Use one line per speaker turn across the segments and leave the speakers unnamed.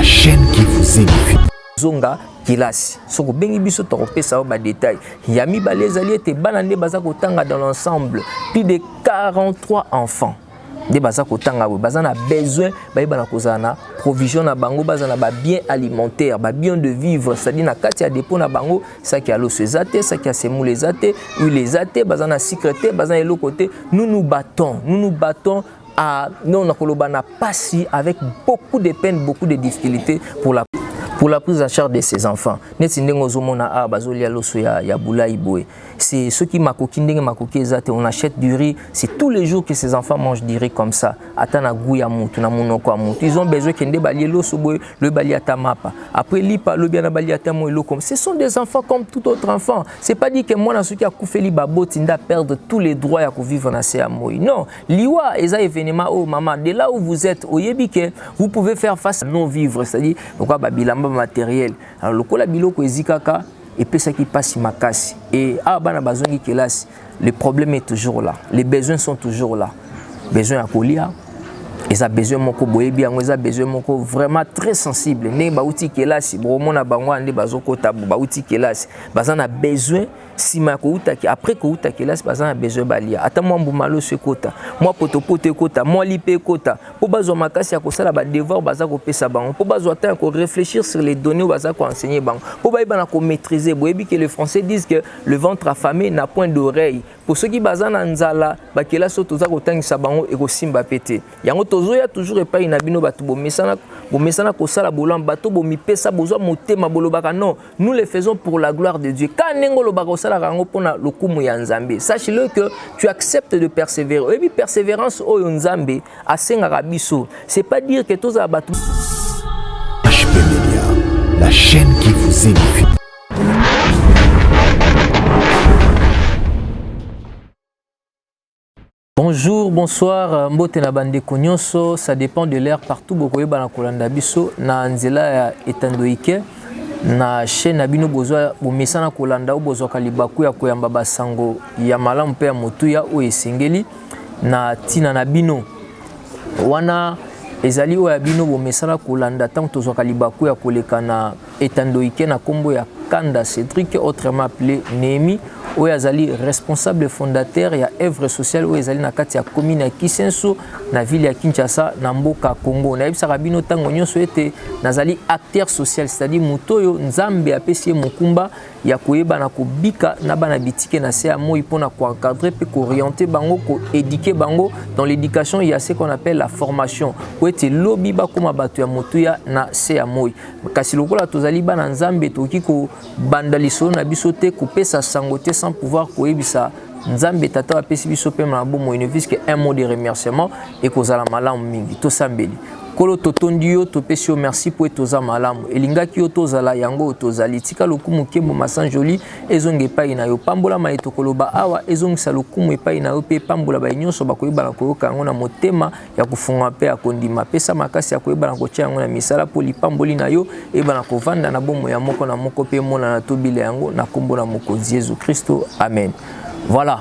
chaîne qui vous édifie.
Zonga kilasi soko bengi biso to kopesa ba détail yami balezali te banande baza kotanga dans l'ensemble plus de 43 enfants de baza kotanga we baza na besoin ba bana kozana provision na bango baza na ba bien alimentaire ba bien de vivre, c'est-à-dire na kati ya dépôt na bango ça qui a l'eau sezate ça qui a semoule zate huile zate baza na secrétaire baza elo côté nous nous battons à non na koloba na passi avec beaucoup de peine, beaucoup de difficultés pour la prise en charge de ces enfants. C'est ceux qui on achète du riz. C'est tous les jours que ces enfants mangent du riz comme ça. Ils ont besoin de ce sont des enfants comme tout autre enfant. C'est pas dit que moi, ceux qui a coupé perdre tous les droits à vivre dans ces amours. Non, liwa eza événement oh maman, de là où vous êtes, vous pouvez faire face à non vivre, c'est-à-dire pourquoi babilamba matériel. Alors le kola biloko ezikaka et puis ça qui passe makasi et bana bazongi kelasi, le problème est toujours là. Les besoins sont toujours là. Besoin à kolia, ils ont besoin moko boyebi yango, ils ont besoin moko vraiment très sensible. Ne bauti kelasi, bomona bango ande bazoko tabu bauti kelasi. Bazana besoin sima ko utaki après ko utaki kelasi bazana besoin balia. Ata moi mbumalo se kota, moi potopote kota, moi lipe kota. Po bazo makasi ya kosala ba devoir bazako pesa bango. Po bazo ata ko réfléchir sur les données bazako enseigner bango. Po ba bana ko maîtriser. Boyebi que les Français disent que le ventre affamé n'a point d'oreille. Pour ceux qui bazana nzala, ba kelasi toza ko tangisa bango e ko simba pété. Yango tozoya toujours et pas inabino batu bo mesana kosala bolam bato bo mipesa bozo motema bolobaka non, nous le faisons pour la gloire de Dieu. Quand nengo lobaka osala rango pona lokumu ya Nzambe, sache-le que tu acceptes de persévérer. Et puis persévérance oyo Nzambe asenga biso, c'est pas dire que tous abatu
HP Media, la chaîne qui vous édifie.
Bonjour, bonsoir, mbote na bande konyoso, ça dépend de l'air partout bokoye bana kolanda biso na nzela ya etandoike na chaîne na bino bozwa bomesana kolanda bozwa kalibaku ya koyamba basango ya malamu pe ya motuya o esengeli na tina na bino wana ezali o ya bino bomesana kolanda tant tozwa kalibaku ya koleka na etandoike na kombo ya Kanda Cédric, autrement appelé Némi, où azali responsable fondateur ya œuvre sociale où azali na kati ya commune ya Kisenso na ville ya Kinshasa na mboka Congo. Na yebisa bino tango nyonso ete nazali acteur social, c'est-à-dire mutoyo Nzambe apesi mokumba ya koyeba na kobika na bana bitike na se moi pona ko encadrer pe ko orienter bango ko éduquer bango. Dans l'éducation il y a ce qu'on appelle la formation. Où ete lobby ba koma batu ya motuya na se moi. Kasi lokola tozali bana Nzambe toki ko bandaliso na bisote ko pesa sangote sans pouvoir koyebisa Nzambe tata apesi biso pe na bomo unifique un mot de remerciement et kozala malamu mingi to sambeli. Kolo totondio to pesio merci pour toza malamu elinga ki otozala yango otozali tika lokumu kebo masan joli ezonge pai na yo pambola maito koloba awa ezongisa lokumu epai na yo pe pambola ba nyonso bakoyeba na koyoka yango na motema ya kufunga pe ya kondima pesa makasi ya koyeba na kotia yango na misala poli pamboli na yo eba na kovanda na bomo ya moko na moko pe mona na tobile yango na kombo na mokonzi Jésus Christo amen. Voilà.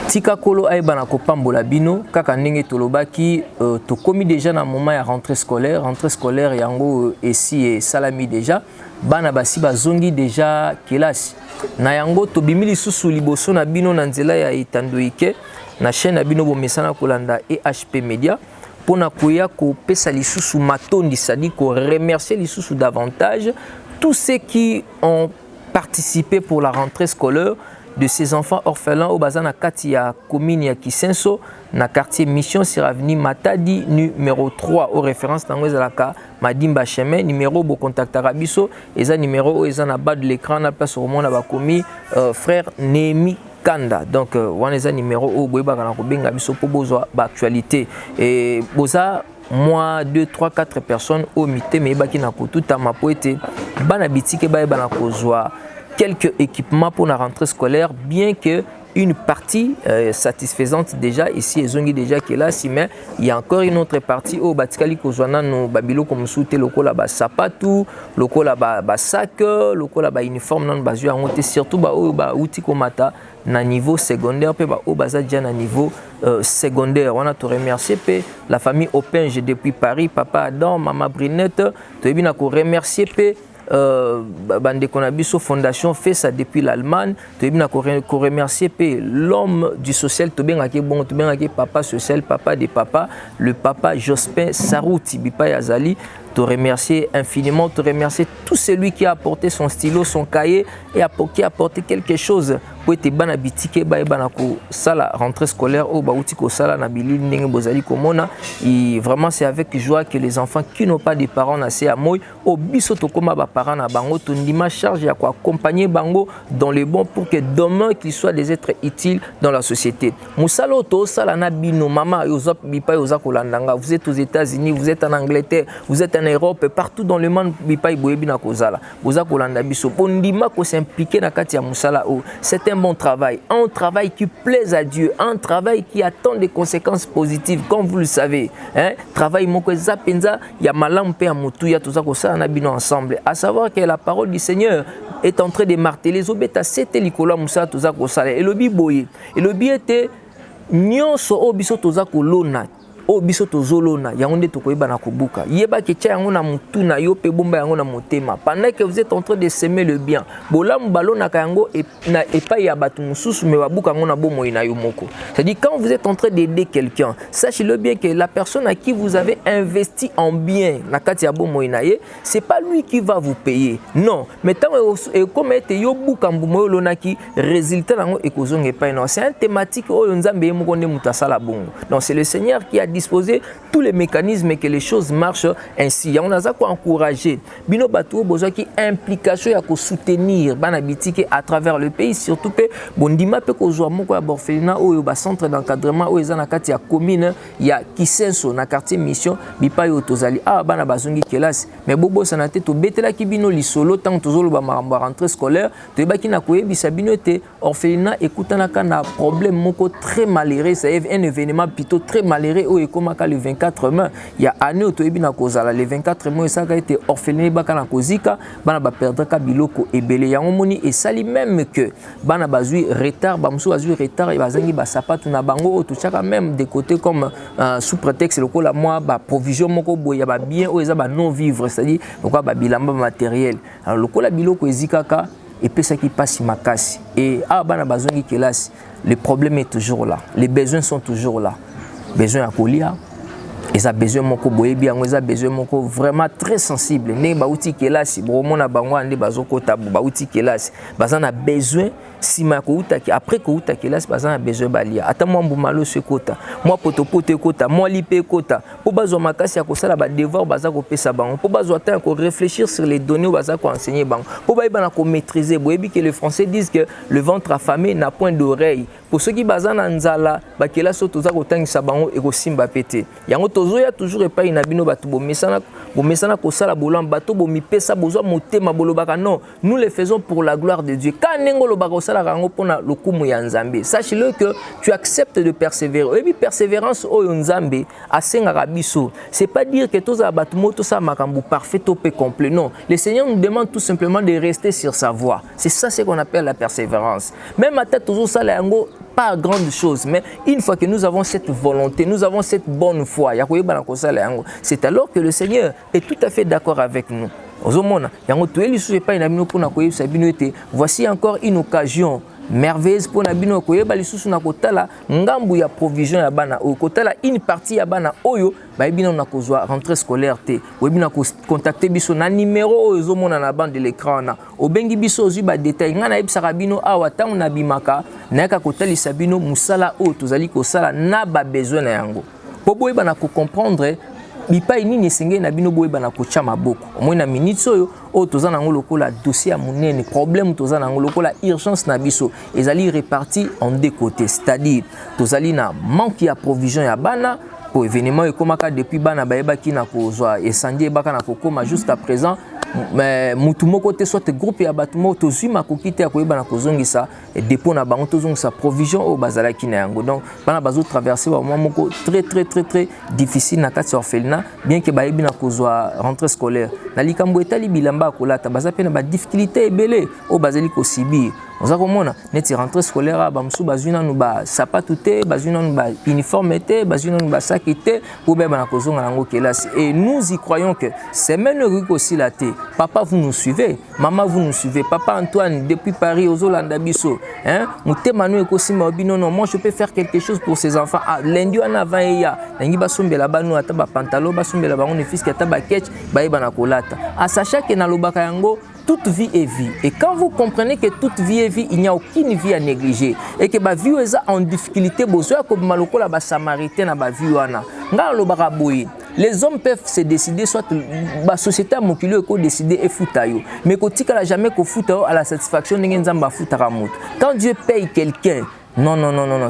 Tika kolo aeba na kopambola bino kaka ndenge tolobaki to komi déjà na moment ya rentrée scolaire yango ici et salami déjà bana basi bazongi déjà kelasi na yango to bimili susu liboso na bino na nzela ya etandoike na chaîne na bino bomesana kolanda HP Media pona koya ko pesa lisusu matondi, c'est-à-dire ko remercier lisusu davantage tous ceux qui ont participé pour la rentrée scolaire de ces enfants orphelins au bazana kati ya commune ya Kisenso na quartier Mission sur avenue Matadi numéro 3 aux références tango ezalaka Madimba chemin numéro bo contactera biso eza numéro eza na bas de l'écran na place au monde ba commis frère Némi Kanda. Donc wana eza numéro o boyeba kana ko benga biso po bozwa ba actualité et boza moi 2 3 4 personnes au mité mais baki na ko tout ma poete bana bitike ba na kozwa quelques équipements pour la rentrée scolaire, bien que une partie satisfaisante déjà ici ezongi déjà kelasi, mais il y a encore une autre partie au batikali kozwana no babilo comme souté lokola ba sapatu lokola ba sac lokola ba uniforme non bazu yango te, surtout ba o ba uti komata na niveau secondaire pe ba o baza déjà na niveau secondaire. On a te remercier pe la famille Opinge depuis Paris, papa Adam, maman Brinette, to ebina ko remercier pe bande konabiso fondation fait ça depuis l'Allemagne, to ebina ko remercier pe l'homme du social to benga ke bon to benga ke papa social, papa des papas, le papa Jospin Sarouti bipa yazali. Te remercier infiniment, te remercier tout celui qui a apporté son stylo, son cahier et qui a apporté quelque chose pour être bana bitike ba bana ko sala rentrée scolaire au bauti ko sala na bili ndenge bozali komona. Et vraiment c'est avec joie que les enfants qui n'ont pas de parents nassé à moi au biso to koma ba parents na bango to ndima charge ya ko accompagner bango dans le bon pour que demain qu'ils soient des êtres utiles dans la société. Musalo to sala na bino mama yoza bipa yoza kolandanga, vous êtes aux États-Unis, vous êtes en Angleterre, vous êtes en Europe, partout dans le monde bipa iboyebi na kozala boza kolanda biso pondima ko s'impliquer na kati ya musala o. C'est un bon travail, un travail qui plaise à Dieu, un travail qui attend des conséquences positives, comme vous le savez. Travail moko zapenza ya malamu pe ya mutu ya toza kosala na bino ensemble. À savoir que la parole du Seigneur est en train de marteler zobeta sete likola musala toza kosala. Elobi boye, elobi ete nyonso o biso toza kolona o biso tozolona yango nde tokoyeba na kobuka yeba ke tia yango na mutu na yo pe bomba yango na motema pendant que vous êtes en train de semer le bien bolamu balona ka yango na epai ya batu mususu me babuka yango na bomoi na yo moko. C'est-à-dire quand vous êtes en train d'aider quelqu'un, sachez-le bien que la personne à qui vous avez investi en bien na kati ya bomoi na ye, c'est pas lui qui va vous payer, non, mais tant et comme ete yo buka mbumo lona ki résultat nango ekozonga epai non, c'est un thématique oyo nzambe moko nde mutasala bongo. Donc c'est le Seigneur qui a disposer tous les mécanismes et que les choses marchent ainsi. On a quoi encourager bino bato besoin qui implication ya ko soutenir bana bitike à travers le pays, surtout que bondima pe ko zo moko ya borphelinat oyo ba centre d'encadrement oyo za na kati ya commune ya Kisenso na quartier mission bipa yo tozali bana bazongi kelasi mais bobo sanate to betela ki bino lisolo tant tozolo ba maramba rentrée scolaire to baki na koyebisa bino te orphelinat ekutana kana problème moko très malheureux, c'est un événement plutôt très malheureux et comme le 24 mai, il y a année où le 24 mai, ça a été orphelin, bana kozika, bana ba perdre kabiloko et belé yangomoni et sali même que bana bazui retard, bamsou bazui retard et bazangi ba sapatu na bango tout ça même des côtés comme sous prétexte loko la moi ba provision moko boya ba bien ou eza ba non vivre, c'est-à-dire pourquoi ba bilamba matériel. Alors loko la biloko ezikaka et puis ça qui passe makasi et bana bazongi kelasi, le problème est toujours là, les besoins sont toujours là. Besoin à colia, ils ont besoin moko boyebi yango, ils ont besoin moko vraiment très sensible. Ne ba uti kelasi, bromo na bango ande bazoko tabu ba uti kelasi, bazana a besoin si ma ko uta ki après ko uta kelasi bazana a besoin balia. Ata moi mbumalo se kota, moi potopote kota, moi lipe kota. Po bazo makasi ya kosala ba devoir bazako pesa bango. Po bazo ata ko réfléchir sur les données bazako enseigner bango. Po ba ibana ko maîtriser boyebi que les Français disent que le ventre affamé n'a point d'oreille. Pour ceux qui bazana nzala ba kelasi toza ko tangisa bango e ko simba pété. Yango tozoya toujours epai na bino bato bomesana kosala bolam bato bomipesa bozwa motema bolobaka non, nous le faisons pour la gloire de Dieu. Quand nengo lobaka osala rango pona lokumu ya nzambe, sache-le que tu acceptes de persévérer. Et puis persévérance oyo nzambe asengaka biso, c'est pas dire que toza bato moto sa makambu parfait au peu complet, non. Le Seigneur nous demande tout simplement de rester sur sa voie. C'est ça ce qu'on appelle la persévérance. Même à tête tozo sala yango pas grande chose, mais une fois que nous avons cette volonté, nous avons cette bonne foi, c'est alors que le Seigneur est tout à fait d'accord avec nous. Voici encore une occasion merveilleuse pour nabino koyeba lisusu na kotala ngambu ya provision ya bana o kotala une partie ya bana oyo ba bino na kozwa rentrée scolaire te webina ko contacter biso na numéro oyo zomona na bande de l'écran na obengi biso ozu ba détail ngana yebisaka bino awa tangu na bimaka na ka kotalisa bino musala o tozali kosala na ba besoin na yango po boyeba na ko comprendre bipai nini esengeli na bino boyeba na kotia maboko omoi na minute oyo o toza nango lokola dossier ya monene problème toza nango lokola urgence na biso ezali réparti en deux côtés, c'est-à-dire tozali na manque ya provision ya bana po événement ekomaka depuis bana bayebaki na kozwa esandi ebaka na kokoma jusqu'à présent mutu moko te soit groupe ya bato moko tozwi makoki te ya koyeba na kozongisa dépôt na bango tozongisa provision oyo bazalaki na yango. Donc bana bazo traverser ba moment moko très difficile na kati orphelinat, bien que bayebi na kozwa rentrée scolaire na likambo etali bilamba kolata baza pe na ba difficulté ebele oyo bazali kosibir. Oza komona neti rentrée scolaire ba musu bazwi nanu ba sapatu te, bazwi nanu ba uniforme te, bazwi nanu ba saki te pour beba na kozonga nango kelasi. Et nous y croyons que c'est même aussi la té. Papa, vous nous suivez, maman, vous nous suivez, papa Antoine depuis Paris aux Olanda biso, hein, mouté manu ekosima obi non, moi je peux faire quelque chose pour ces enfants. Ah, lundi en avant ya nangi basombe la banu ata ba pantalon basombe la bango ne fils ata ba ketch ba yeba na kolata. À sachant que na lobaka yango toute vie est vie. Et quand vous comprenez que toute vie est vie, il n'y a aucune vie à négliger. Et que la vie est en difficulté, les hommes peuvent se décider, soit la société a moqué décider et foutayo. Mais quand il n'a jamais qu'au foutayo à la satisfaction de Nzamba foutaramout. Quand Dieu paye quelqu'un, non.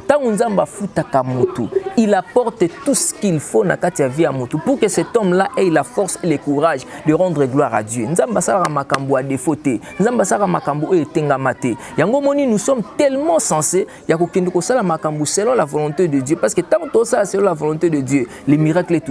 Tant Nzamba futaka motu, il apporte tout ce qu'il faut na katia vie à motu pour que cet homme-là ait la force et le courage de rendre gloire à Dieu. Nzamba sara makambo a défauté, Nzamba sara makambo e tengamate. Yango moni nous sommes tellement censés ya kokende ko sala makambo selon la volonté de Dieu parce que tant que ça selon la volonté de Dieu, le miracle est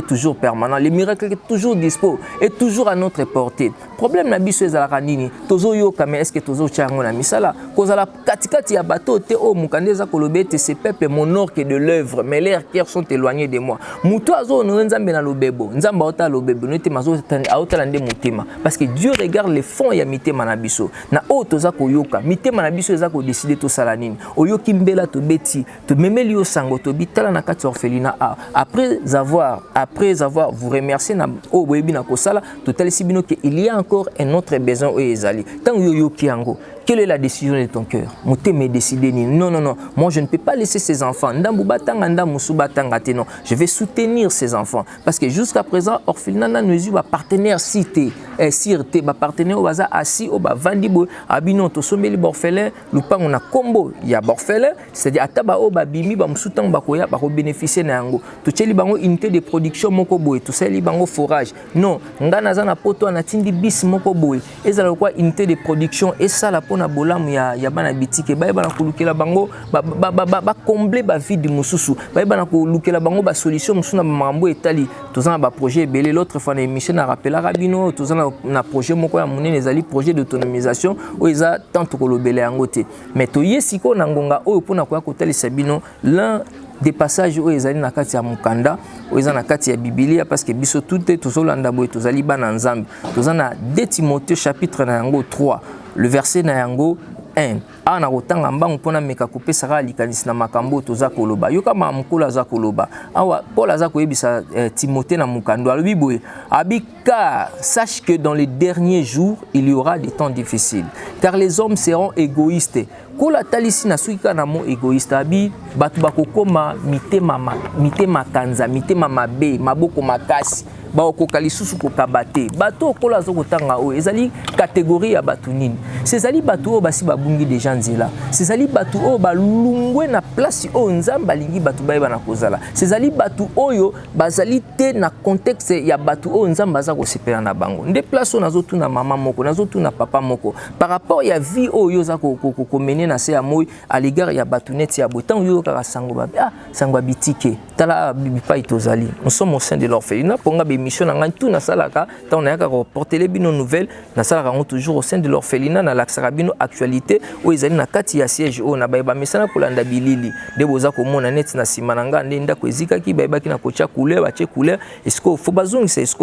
toujours permanent, le miracle est toujours dispo, est toujours à notre portée. Problème na biso ezalaka nini? Tozo yo kame est-ce que tozo chango na misala? Kozala katikati ya bateau te o mukandeza kolobete ces peuples m'honorent que de l'œuvre mais leurs cœurs sont éloignés de moi. Muto azo no nzambe na lobebo, nzamba ota lobebo nete mazo aota lande mutema parce que Dieu regarde les fonds ya mitema na biso. Na o toza koyoka, mitema na biso eza ko décider to sala nini. Oyoki mbela to beti, to memeli yo sango to bitala na kati orphelinat a. Après avoir vous remercier na o boyebi na kosala, to talisi bino que il y a encore un autre besoin o ezali. Tant yoyoki yango. Quelle est la décision de ton cœur? Mouté me décider ni non. Moi je ne peux pas laisser ces enfants. Non. Je vais soutenir ces enfants parce que jusqu'à présent orphelinat nous va partenaire cité sirte ba partenaire baza assis au ba vandibo abino to someli borfelin lupango na kombo ya borfelin c'est-à-dire ataba o ba bimi ba msutango ba koya ba ko bénéficier na yango to tcheli bango unité de production moko boy to seli bango forage non ngana za na poto na tindi bis moko boy ezala quoi unité de production et ça la na bolamu ya bana bitike ba bana kulukela bango ba combler ba vide mususu ba bana kulukela bango ba solution musuna mambo etali tozana ba projet belé l'autre fois na émission na rappela rabino tozana na projet moko ya munene ezali projet d'autonomisation o eza tant kolobela yango te mais to yesiko na ngonga oyo pona ko kotalisa bino l'un des passages où ezali na kati ya mukanda où ezali na kati ya Biblia parce que biso tout tozolanda boy tozali bana nzambe tozana 2 Timothée chapitre na yango 3 le verset na yango 1 ana kotanga mbangu pona meka kopesa likanisi na makambo toza koloba yoka mamkola za koloba awa Paul aza koyebisa Timothée na mukando alobi boye abika sache que dans les derniers jours il y aura des temps difficiles car les hommes seront égoïstes kola talisi na suika na mo égoïste abi batu bakokoma mitema kanza mitema mabe maboko makasi ba okokali susu kokabate bato kola zo kotanga o ezali catégorie ya batu nini ces batu o basi babungi déjà nzela ces batu o balungwe na place o nzamba lingi batu bayeba na kozala ces batu oyo bazali te na contexte ya batu o nzamba za kosepela na bango nde place o nazo tuna mama moko nazo tuna papa moko par rapport ya vie oyo za ko mener na se ya moy à l'égard ya batu net ya botan yo kaka sango ba sango bitike tala bipa itozali nous sommes au sein de l'orphelinat ponga mission na ngai tout na salaka tant na yaka porter les bino nouvelles na salaka on toujours au sein de l'orphelinat na laksaka bino actualité o ezali na kati ya siège o na ba misana kolanda bilili de boza ko mona net na simana nga ndenda ko ezika ki ba ki na kocha couleur ba che couleur est-ce faut bazong c'est est-ce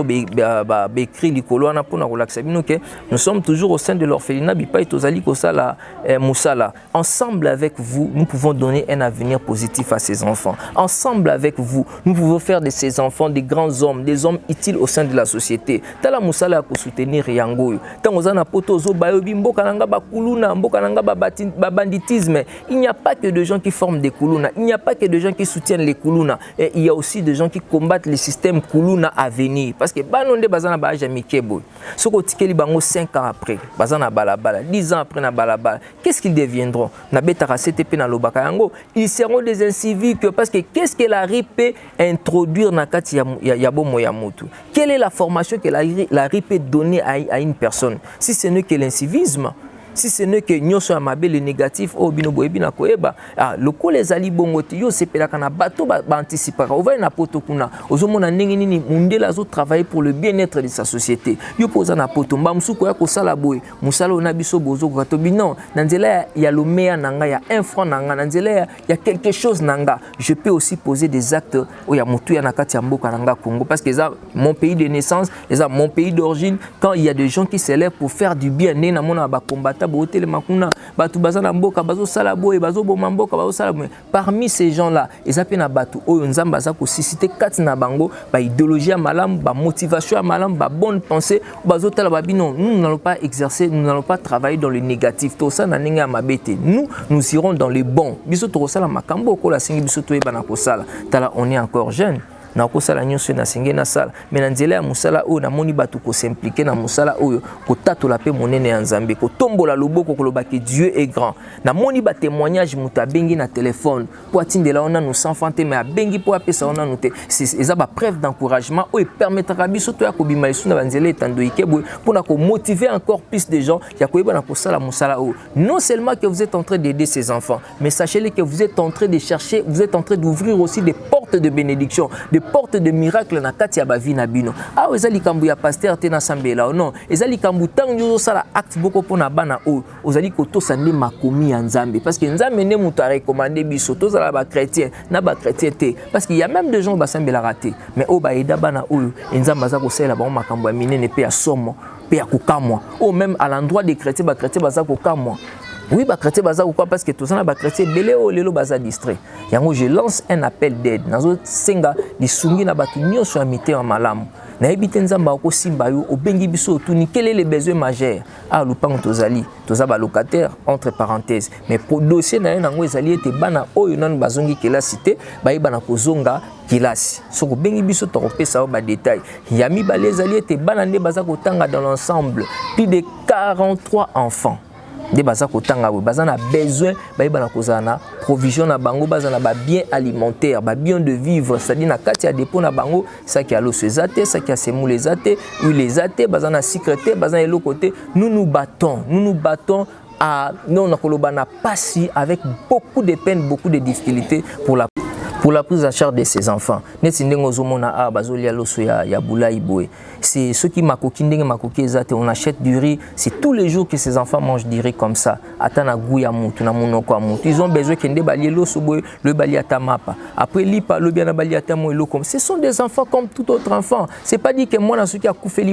ba écrit likolo na pona ko laksa bino que nous sommes toujours au sein de l'orphelinat bipa itozali ko sala musala ensemble avec vous nous pouvons donner un avenir positif à ces enfants ensemble avec vous nous pouvons faire de ces enfants des grands hommes des hommes utiles au sein de la société tala musala ko soutenir yango tango za na poto zo bayobi mboka nanga bakuluna mboka nanga banditisme il n'y a pas que de gens qui forment des kuluna il n'y a pas que de gens qui soutiennent les kuluna et il y a aussi des gens qui combattent le système kuluna à venir parce que banonde bazana ba jamais kebo soko tikeli bango 5 ans après bazana balabala 10 ans après na balabala qu'est-ce qu'ils deviennent reviendront. Na betaka CTP na lobaka yango, ils seront des inciviques parce que qu'est-ce que la RI peut introduire na kati ya bomo ya mutu? Quelle est la formation que la RI peut donner à une personne? Si ce n'est que l'incivisme, si ce n'est que nyonso ya mabe le négatif o bino boyebi na koyeba le ko les ali bongoti yo sepelaka na bato ba anticipera ova na poto kuna ozomona ndenge nini mundela zo travailler pour le bien-être de sa société yo poza na poto mba musuko ya ko sala boye musala ona biso bozo ko to bino na nzela ya lomea nanga ya 1 franc nanga na nzela ya quelque chose nanga je peux aussi poser des actes o ya mutu ya na kati ya mboka nanga Congo parce que ça mon pays de naissance et ça mon pays d'origine quand il y a des gens qui s'élèvent pour faire du bien né na mona ba combattant parmi ces gens-là, ils appellent na batu oyo nzamba za ko susciter kati na bango ba idéologie à malam, ba motivation à malam, ba bonne pensée, bazo tala ba bino, nous n'allons pas exercer, nous n'allons pas travailler dans le négatif. To ça na ninga mabete. Nous irons dans le bon. Biso to sala makambo ko la singi biso to eba na ko sala. Tala on est encore jeune. Na kosala nyonso na senge na sala mais na nzela ya musala oyo na moni batu ko s'impliquer na musala oyo ko tatola pe monene ya Nzambe ko tombola loboko ko lobaki Dieu est grand na moni ba témoignage muta bengi na téléphone po atindela ona nous sans fante mais bengi po apesa ona nous te eza ba preuve d'encouragement oyo permettra biso to ya ko bima isu na nzela etando ikebwe pona ko motiver encore plus de gens ya ko yeba na kosala musala oyo non seulement que vous êtes en train d'aider ces enfants mais sachez-le que vous êtes en train de chercher vous êtes en train d'ouvrir aussi des portes de bénédiction porte de miracle na kati ya ba vie na bino ah ezali kambu ya pasteur te na sambela non ezali kambu tango yo sala acte boko pona bana o ozali ko to sande makomi ya Nzambe parce que Nzambe ne mutu a recommandé biso to sala ba chrétien na ba chrétien te parce qu'il y a même des gens ba sambela raté mais o ba eda bana oyo Nzambe za ko sala ba makambo ya minene pe ya somo pe ya kukamwa ou même à l'endroit des chrétiens ba za ko kamwa. Oui, bah chrétien baza ou quoi parce que tout ça bah chrétien belé o lelo baza distrait. Yango je lance un appel d'aide. Nazo senga di sungi na batu nyonso amité en malamu. Na ebite nzamba ko simba yo obengi biso tout ni quel est le besoin majeur ah lupango tozali toza ba locataire entre parenthèses mais pour dossier na yango ezali ete bana oyo nanu bazongi kelasi te bayeba na kozonga kilasi soko bengi biso to kopesa ba détail ya mibale ezali ete bana nde baza kotanga dans l'ensemble plus de 43 enfants. Des baza kotanga we baza na besoin ba na kozana provision na bango baza na ba bien alimentaire ba bien de vivre c'est-à-dire na kati ya dépôt na bango ça qui a l'eau sezate ça qui a semoule zate huile les zate baza na secrétaire baza na côté nous nous battons à non na koloba na passi avec beaucoup de peine beaucoup de difficultés pour la prise en charge de ces enfants. C'est ceux qui on achète du riz. C'est tous les jours que ces enfants mangent du riz comme ça. Ils ont besoin de ce sont des enfants comme tout autre enfant. C'est pas dit que moi, ceux qui a coupé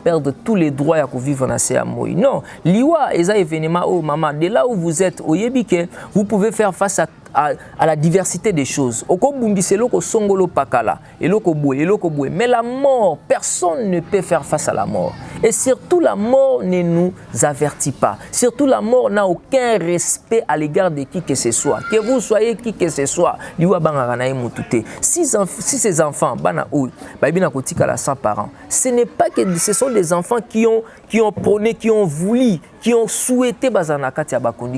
perdre tous les droits à vivre dans ces amours. Non, liwa événement oh maman, de là où vous êtes, vous pouvez faire face à la diversité des choses. Mais la mort, personne ne peut faire face à la mort. Et surtout la mort ne nous avertit pas. Surtout la mort n'a aucun respect à l'égard de qui que ce soit. Que vous soyez qui que ce soit. Si ces enfants, sans parents, ce n'est pas que ce sont des enfants qui ont prôné, qui ont voulu, qui ont souhaité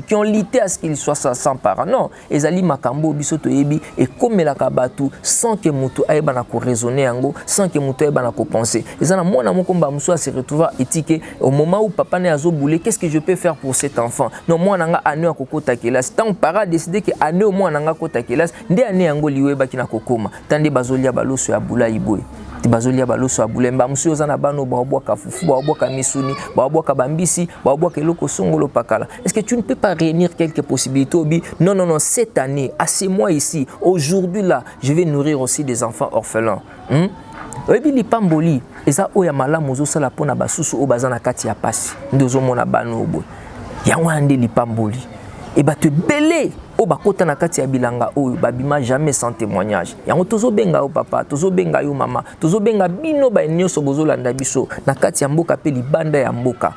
qui ont lutté à ce qu'ils soient sans parents. Non, ezali makambo bisoto yebi et comme la kabatu sans que mutu aeba na ko raisonner yango, sans que mutu aeba na ko penser. Ezana mwana mokomba muso se retrouver étiqué au moment où papa ne azo boulé, qu'est-ce que je peux faire pour cet enfant? Non, moi nanga ane akokota kelas. Tant para décider que ane au moins nanga kota kelas, ndé ane yango liwe baki na kokoma. Tande bazolia baloso ya bula iboy. Bazolia baloso abulemba musio zana bano baobwaka fufu baobwaka misuni baobwaka bambisi baobwaka eloko songolo pakala. Est-ce que tu ne peux pas réunir quelques possibilités obi? Non, cette année à ces mois ici aujourd'hui là je vais nourrir aussi des enfants orphelins. Obi li pamboli eza oya malamu zo sala pona basusu o bazana kati ya pasi ndozo mona bano obo yango ande li pamboli et ba te belé o bakota na kati ya bilanga oyo babima jamais sans témoignage. Yango tozo benga o papa, tozo benga yo mama, tozo benga bino ba nyonso bozolanda biso na kati ya mboka pe libanda ya mboka.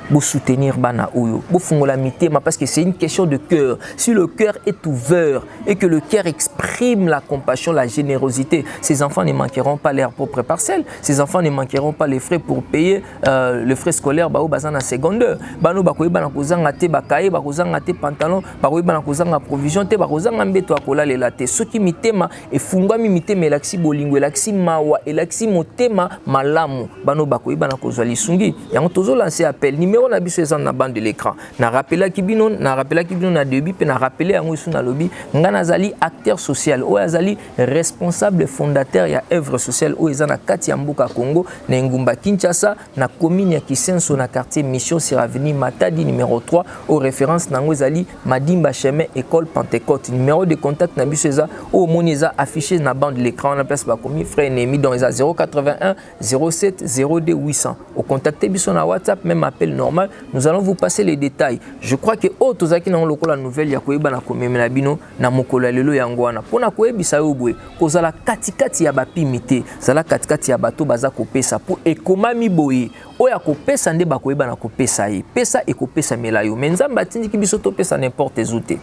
vous soutenir bana oyo, vous fongola mitema parce que c'est une question de cœur. Si le cœur est ouvert et que le cœur exprime la compassion, la générosité, ces enfants ne manqueront pas leur propre parcelle, ces enfants ne manqueront pas les frais pour payer le frais scolaire bao bazana secondaire. Bano bakoyi bana kozanga te bakaye bakozanga te pantalon, bakoyi bana kozanga provision te bakozanga mbeto akola lela te. Soki mitema efungwami mitema elaksi bolingo elaksi mawa elaksi motema malamu bano bakoyi bana kozwa lisungi. Yango tozo lancer appel numéro na biso ezana na bande de l'écran. Na rappela ki bino na début pe na rappeler yango isu na lobi ngana zali acteur social o azali responsable fondateur ya œuvre sociale o ezana kati ya mboka Congo na ngumba Kinshasa na commune ya Kisenso na quartier Mission sur avenue Matadi numéro 3 au référence nango ezali Madimba chemin école Pentecôte. Numéro de contact na biso eza o moni eza affiché na bande de l'écran na place ba komi frère Némi donc eza 081 07 02 800 au contacter biso na WhatsApp même appel normal. Nous allons vous passer les détails. Je crois que tozaki na lokola nouvelle ya koyeba na komemela bino na mokolo lelo yango wana pona koyebisa yo boye kozala katikati ya bapimite zala katikati ya bato baza kopesa po ekomami boye oya kopesa nde bakoyeba na kopesa ye pesa ekopesa melayo mais nzamba atindiki biso topesa n'importe zote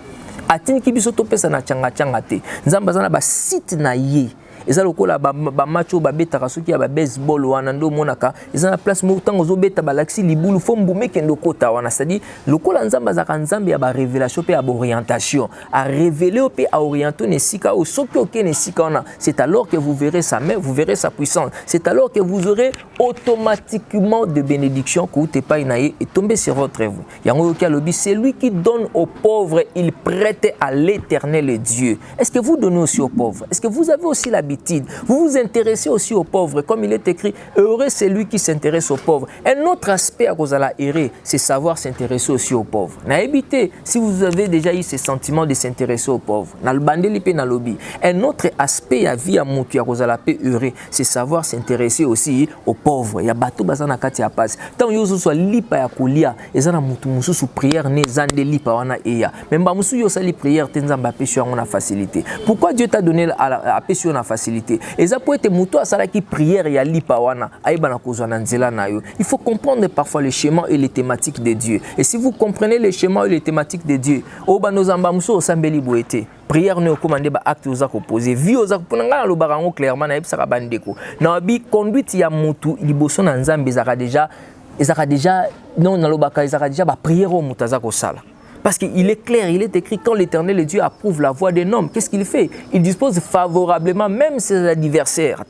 atindiki biso topesa na changa te nzamba zana ba site na ye eza lokola ba match o ba betaka soki ya ba baseball wana ndo monaka eza na place mo tango zo beta balaxi libulu fo mbume kendo kota wana c'est-à-dire lokola nzamba za nzambe ya ba révélation pe ya ba orientation a révéler pe a orienter ne sika o soki oke ne sika wana c'est alors que vous verrez sa main vous verrez sa puissance c'est alors que vous aurez automatiquement de bénédictions que vous te pas inaye et tomber sur votre œuvre yango yoki alobi c'est lui qui donne aux pauvres il prête à l'Éternel Dieu. Est-ce que vous donnez aussi aux pauvres? Est-ce que vous avez aussi l'habitude? Vous vous intéressez aussi aux pauvres, comme il est écrit, heureux c'est lui qui s'intéresse aux pauvres. Un autre aspect à cause de la erreur, c'est savoir s'intéresser aussi aux pauvres. N'habitez, si vous avez déjà eu ce sentiment de s'intéresser aux pauvres, un autre aspect à vie à monter à cause de la paix heureux, c'est savoir s'intéresser aussi aux pauvres. Il y a bateau bazana kati ya passe. Tant yo so lipa ya kolia, ezana mutu musu sous prière ne zande lipa wana eya. Même ba musu yo sali prière tenzamba pêche on a facilité. Pourquoi Dieu t'a donné à pêcher on a facilité? Et ça peut être mutu asala qui prière ya lipa wana aiba na kozwa na nzela na yo. Il faut comprendre parfois les schémas et les thématiques de Dieu. Et si vous comprenez les schémas et les thématiques de Dieu, oba nozamba musu osambeli boete. Prière ne commande ba acte aux opposés vie aux ponanga lo barango clairement na ebisa bandeko na bi conduite ya mutu liboso na nzambe ezaka déjà non na lo baka ezaka déjà ba prière au mutaza ko sala. Parce qu'il est clair, il est écrit quand l'Éternel Dieu approuve la voie d'un homme, qu'est-ce qu'il fait? Il dispose favorablement même ses adversaires.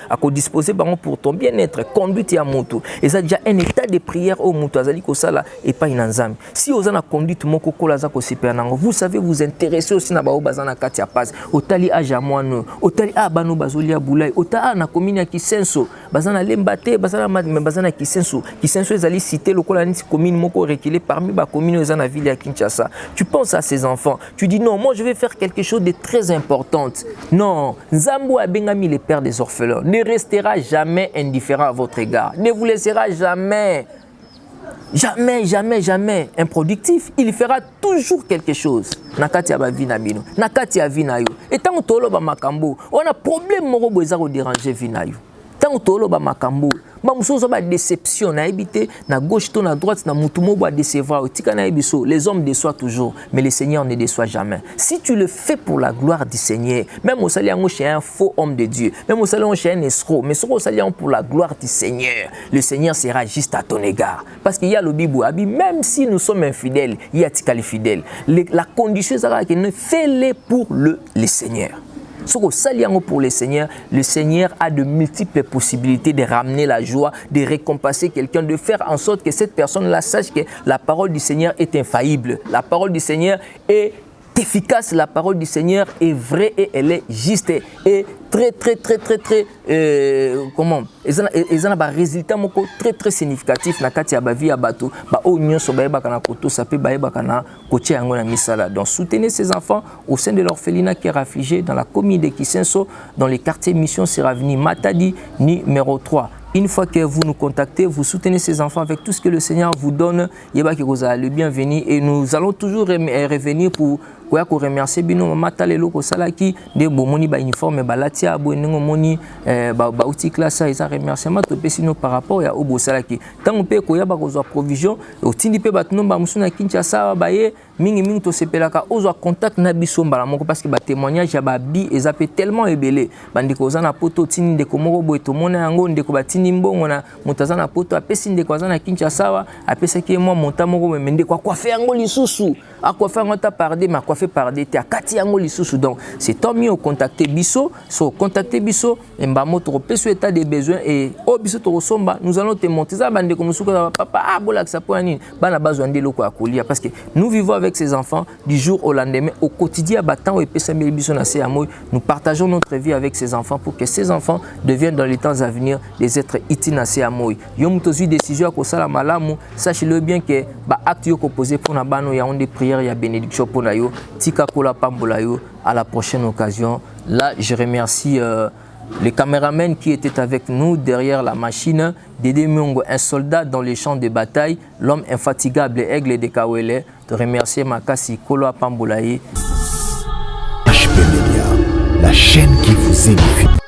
À disposer pour ton bien-être, conduite à moto. Et ça déjà un état de prière au moto et pas une ensemble. Si vous avez conduite vous savez vous intéresser aussi na bazana katia paz. Otali ajamoano, otali abano bazolia boulay, ota na commune Kisenso, bazana lembate, bazana Kisenso. Kisenso ezali cité lokola nti commune moko reculé parmi ba commune ezana ville à Kinshasa. Tu penses à ces enfants, tu dis non, moi je vais faire quelque chose de très important. Non, Nzambo Abengami, les pères des orphelins, ne restera jamais indifférent à votre égard, ne vous laissera jamais improductif. Il fera toujours quelque chose. Nakati ya vina bino, nakati ya vina yo. Et tant que tolo ba makambo, on a problème moko boza ko déranger vina yo. Tant que tolo ba makambo, bamusozo ba déception na habité na gauche to na droite na mutumo ba décevoir tika na ebiso. Les hommes déçoivent toujours, mais le Seigneur ne déçoit jamais. Si tu le fais pour la gloire du Seigneur, même au saliango chez un faux homme de Dieu, même au saliango chez un escroc, mais au saliango pour la gloire du Seigneur, le Seigneur sera juste à ton égard. Parce qu'il y a le Bible, même si nous sommes infidèles, il y a tikali fidèles. La condition c'est que fais-les pour le Seigneur. Pour le Seigneur a de multiples possibilités de ramener la joie, de récompenser quelqu'un, de faire en sorte que cette personne-là sache que la parole du Seigneur est infaillible. La parole du Seigneur est efficace, la parole du Seigneur est vraie et elle est juste et très comment ils ont un résultat très significatif na kati ya ba vie ya bato ba o nyonso ba yeba kana koto sape ba yeba kana koche yango na misala. Donc soutenez ces enfants au sein de l'orphelinat qui est réfugié dans la commune de Kisenso dans les quartiers Mission sur avenue Matadi numéro 3. Une fois que vous nous contactez, vous soutenez ces enfants avec tout ce que le Seigneur vous donne. Le bienvenu et nous allons toujours revenir pour koya ko remercier bino mama talelo ko salaki de bomoni ba uniforme balati abo ningo moni ba outil classe ça remerciement to pesino par rapport ya obo salaki tango pe koya ba kozwa provision otindi pe batno ba musuna Kinshasa ba ye mingi to sepelaka ozwa contact na biso mbala moko parce que ba témoignage ya ba bi ezape tellement ebelé bandiko za na poto tindi ndeko moko boye to mona yango ndeko batindi mbongo na mutaza na poto apesi ndeko za na Kinshasa apesa ki moi monta moko me ndeko kwa faire yango lisusu akwa faire ngota parler ma kwa faire parler te akati yango lisusu donc c'est tant mieux contacter biso so contacter biso mba moto peso état des besoins et au biso to somba nous allons te monter ça bandeko musuka papa ah bola ça pour nini bana besoin de loko akolia parce que nous vivons avec ces enfants du jour au lendemain au quotidien battant et pesa biso na se amoy nous partageons notre vie avec ces enfants pour que ces enfants deviennent dans les temps à venir des êtres utiles na se amoy yo mutozi décision ko sala malamu sachez-le bien que ba acte yo ko poser pour na bano ya on des prières ya bénédiction pour na yo tika kola pambola yo à la prochaine occasion. Là je remercie les caméramans qui étaient avec nous derrière la machine, Dédé Mungo, un soldat dans les champs de bataille, l'homme infatigable Aigle de Kawele, de remercier Makasi Kolo Pambolaye.
HP Media, la chaîne qui vous édifie.